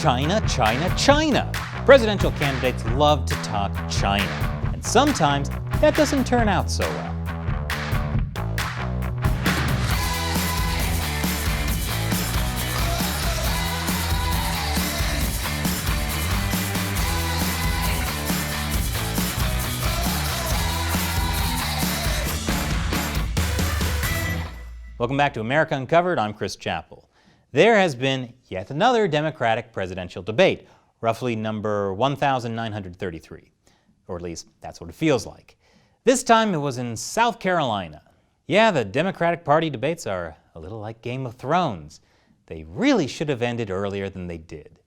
China, China, China. Presidential candidates love to talk China, and sometimes that doesn't turn out so well. Welcome back to America Uncovered. I'm Chris Chappell. There has been yet another Democratic presidential debate, roughly number 1,933. Or at least that's what it feels like. This time it was in South Carolina. Yeah, the Democratic Party debates are a little like Game of Thrones. They really should have ended earlier than they did.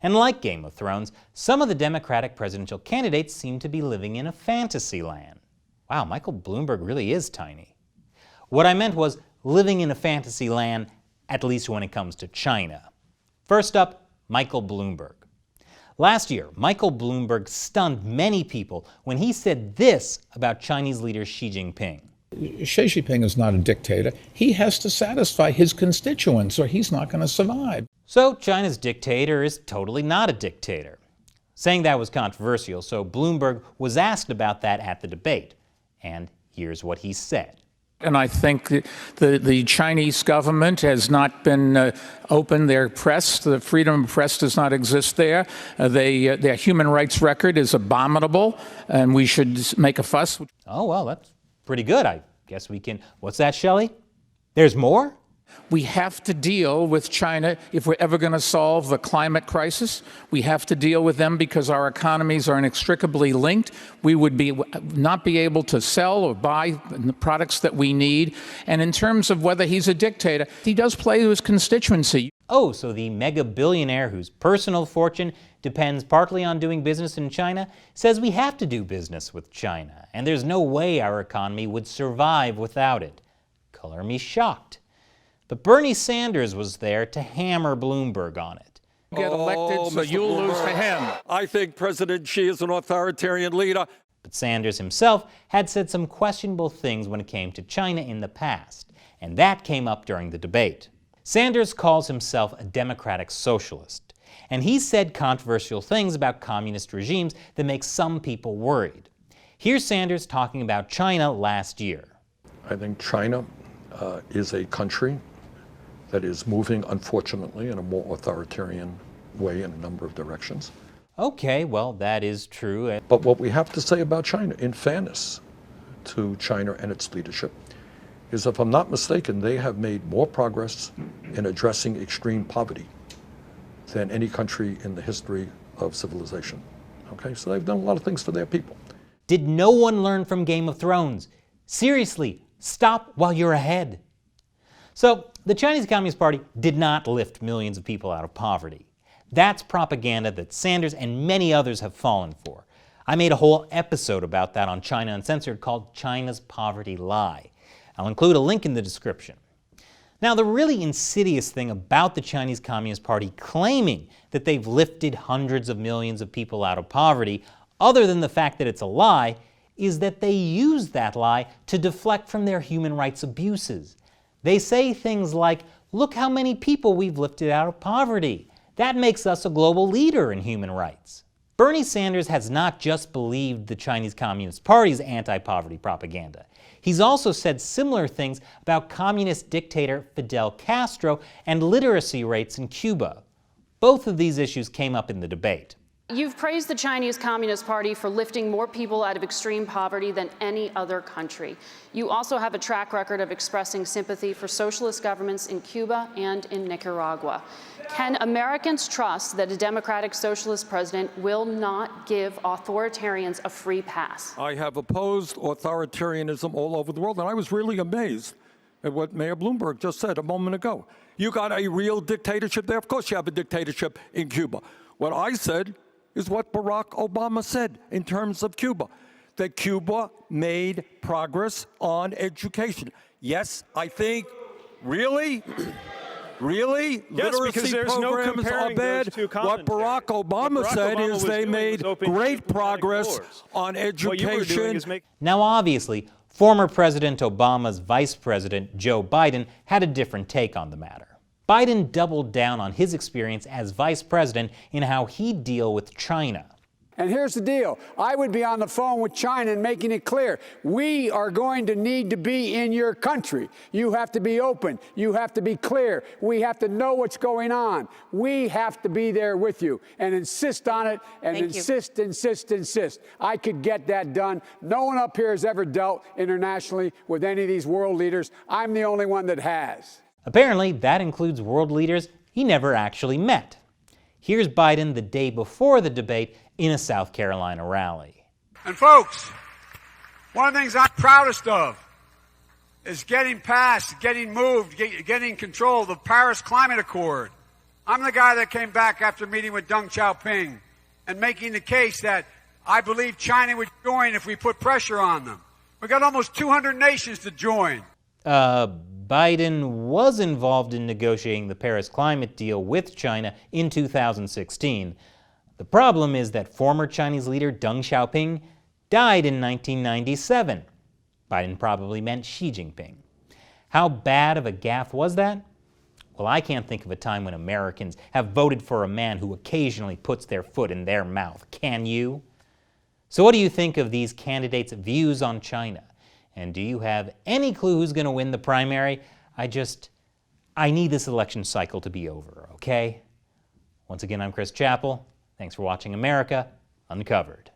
And like Game of Thrones, some of the Democratic presidential candidates seem to be living in a fantasy land. Wow, Michael Bloomberg really is tiny. What I meant was living in a fantasy land, at least when it comes to China. First up, Michael Bloomberg. Last year, Michael Bloomberg stunned many people when he said this about Chinese leader Xi Jinping. Xi Jinping is not a dictator. He has to satisfy his constituents or he's not going to survive. So China's dictator is totally not a dictator. Saying that was controversial, so Bloomberg was asked about that at the debate. And here's what he said. And I think the Chinese government has not been open. Their press, the freedom of press does not exist there. Their human rights record is abominable, and we should make a fuss. Oh, well, that's pretty good. I guess we can. What's that, Shelley? There's more? We have to deal with China if we're ever going to solve the climate crisis. We have to deal with them because our economies are inextricably linked. We would not be able to sell or buy the products that we need. And in terms of whether he's a dictator, he does play to his constituency. Oh, so the mega billionaire whose personal fortune depends partly on doing business in China says we have to do business with China, and there's no way our economy would survive without it. Color me shocked. But Bernie Sanders was there to hammer Bloomberg on it. Get elected, so you'll lose to him. I think President Xi is an authoritarian leader. But Sanders himself had said some questionable things when it came to China in the past, and that came up during the debate. Sanders calls himself a democratic socialist, and he said controversial things about communist regimes that make some people worried. Here's Sanders talking about China last year. I think China is a country that is moving, unfortunately, in a more authoritarian way in a number of directions. Okay, well, that is true. But what we have to say about China, in fairness to China and its leadership, is, if I'm not mistaken, they have made more progress in addressing extreme poverty than any country in the history of civilization. Okay, so they've done a lot of things for their people. Did no one learn from Game of Thrones? Seriously, stop while you're ahead. So, the Chinese Communist Party did not lift millions of people out of poverty. That's propaganda that Sanders and many others have fallen for. I made a whole episode about that on China Uncensored called China's Poverty Lie. I'll include a link in the description. Now, the really insidious thing about the Chinese Communist Party claiming that they've lifted hundreds of millions of people out of poverty, other than the fact that it's a lie, is that they use that lie to deflect from their human rights abuses. They say things like, look how many people we've lifted out of poverty. That makes us a global leader in human rights. Bernie Sanders has not just believed the Chinese Communist Party's anti-poverty propaganda. He's also said similar things about communist dictator Fidel Castro and literacy rates in Cuba. Both of these issues came up in the debate. You've praised the Chinese Communist Party for lifting more people out of extreme poverty than any other country. You also have a track record of expressing sympathy for socialist governments in Cuba and in Nicaragua. Can Americans trust that a democratic socialist president will not give authoritarians a free pass? I have opposed authoritarianism all over the world, and I was really amazed at what Mayor Bloomberg just said a moment ago. You got a real dictatorship there? Of course you have a dictatorship in Cuba. What I said is what Barack Obama said in terms of Cuba, that Cuba made progress on education. Yes, I think, really? Really? Yes, because there's no comparing those two What Barack Obama said is they made great progress on education. Now, obviously, former President Obama's Vice President, Joe Biden, had a different take on the matter. Biden doubled down on his experience as vice president in how he'd deal with China. And here's the deal. I would be on the phone with China and making it clear, we are going to need to be in your country. You have to be open. You have to be clear. We have to know what's going on. We have to be there with you and insist on it and insist. I could get that done. No one up here has ever dealt internationally with any of these world leaders. I'm the only one that has. Apparently, that includes world leaders he never actually met. Here's Biden the day before the debate in a South Carolina rally. And folks, one of the things I'm proudest of is getting past, getting moved, getting control of the Paris Climate Accord. I'm the guy that came back after meeting with Deng Xiaoping and making the case that I believe China would join if we put pressure on them. We got almost 200 nations to join. Biden was involved in negotiating the Paris climate deal with China in 2016. The problem is that former Chinese leader Deng Xiaoping died in 1997. Biden probably meant Xi Jinping. How bad of a gaffe was that? Well, I can't think of a time when Americans have voted for a man who occasionally puts their foot in their mouth. Can you? So what do you think of these candidates' views on China? And do you have any clue who's going to win the primary? I need this election cycle to be over, okay? Once again, I'm Chris Chappell. Thanks for watching America Uncovered.